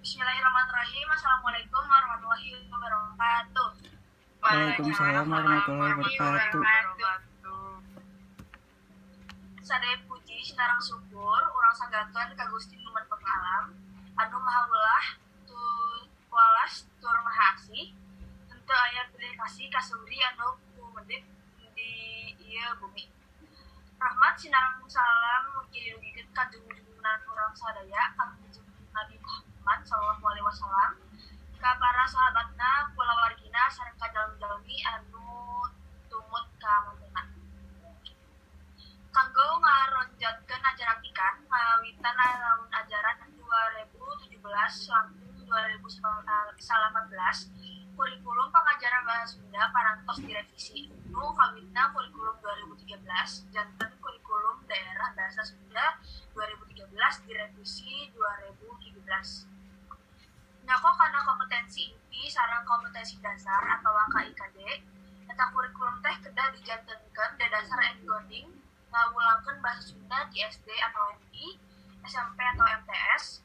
Bismillahirrahmanirrahim. Assalamualaikum warahmatullahi wabarakatuh. Waalaikumsalam warahmatullahi wabarakatuh. Sadaya puji sinarang syukur urang sanggakeun ka Gusti Numan Pengalam anu maha ulah tu walas tur maha asih henteu aya pilih kasih ka sauri anu kumedit di ieu bumi. Rahmat sinarang salam mugi didugikeun ka junjungan urang sadaya kang Nabi Muhammad sallallahu alaihi wasallam, ka para sahabatna, kulawargina sareng ka jalmi-jalmi anu tumut ka mantenna. Kanggo ngaronjotkeun ajaran ikan ngawitan tahun ajaran 2017 langkung 2018 kurikulum pengajaran bahasa Sunda parantos direvisi. Nu kawitna kurikulum 2013 janten kurikulum daerah bahasa Sunda 2013 direvisi 2017. Nyako kana kompetensi inti sareng kompetensi dasar atau KIKD, eta kurikulum teh kedah dijantenkeun dadasar encoding ngawulangkeun bahasa Sunda di SD atau MI, SMP atau MTS,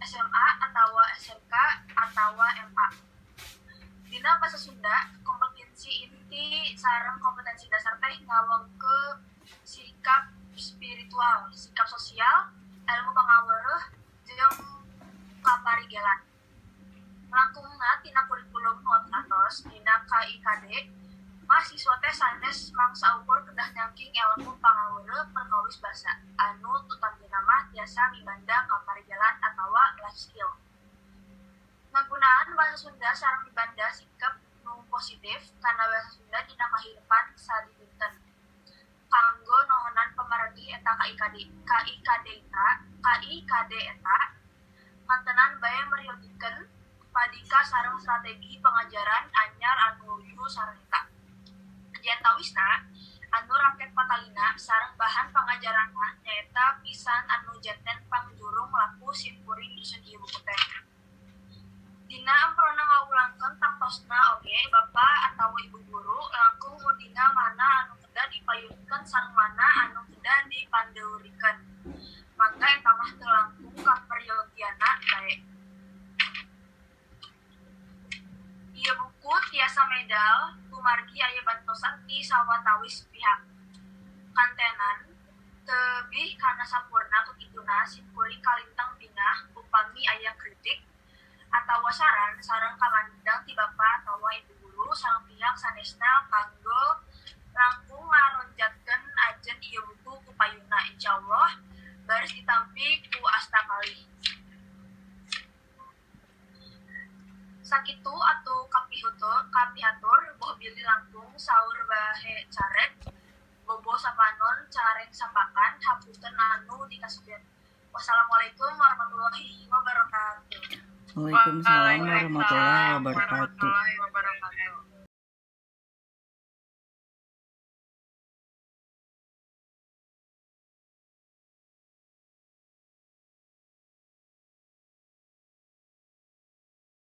SMA atau SMK atau MA. Dina bahasa Sunda, kompetensi inti sareng kompetensi dasar teh ngawengkeun sikap spiritual, sikap sosial, ilmu pangaweureum jeung kaparigelan. Langkungna tina kurikulum nu atos dina KIKD, mahasiswa teh sanes mangsa ukur kedah nyangking ilmu pangaweureum perkawis basa anu tutantina mah tiasa mibanda kaparigelan atawa life skill. Penggunaan bahasa Sunda sareng mibanda sikap nu positif kana bahasa Sunda dina kahirupan sadinten. Kanggo nohonan pamargi eta KIKD eta mantenan bae meriodikeun padika sareng strategi pengajaran anyar anu luyu sareng eta. Diantawisna anu raket patalina sareng bahan pangajaranna nyaeta pisan anu janten pangjurung laku simkuring dusun ieu buku teh. Dina amprona ngawulangkeun taktosna oge Bapak atawa Ibu guru langkung mudina mana anu kedah dipayunkeun sareng mana anu kedah dipandeurikeun. Mangga eta mah teu langkung kaperyogianna bae. Ieu buku tiasa medal kumargi aya bantosan ti sawatawis pihak. Kantenan tebih kana sampurna kukituna simkuring kalintang bingah upami aya kritik atawa saran sareng kamandang ti Bapak atawa Ibu guru sareng pihak sanesna kanggo langkung ngaronjatkeun ajen ieu buku ku payuna insyaallah baris ditampi ku asta kalih. Sakitu atuh kapihatur boh bilih langkung saur bahe caret bobo sapanon careng sapakan hapunten anu dikasukeun. Wassalamualaikum warahmatullahi wabarakatuh. Waalaikumsalam warahmatullahi wabarakatuh.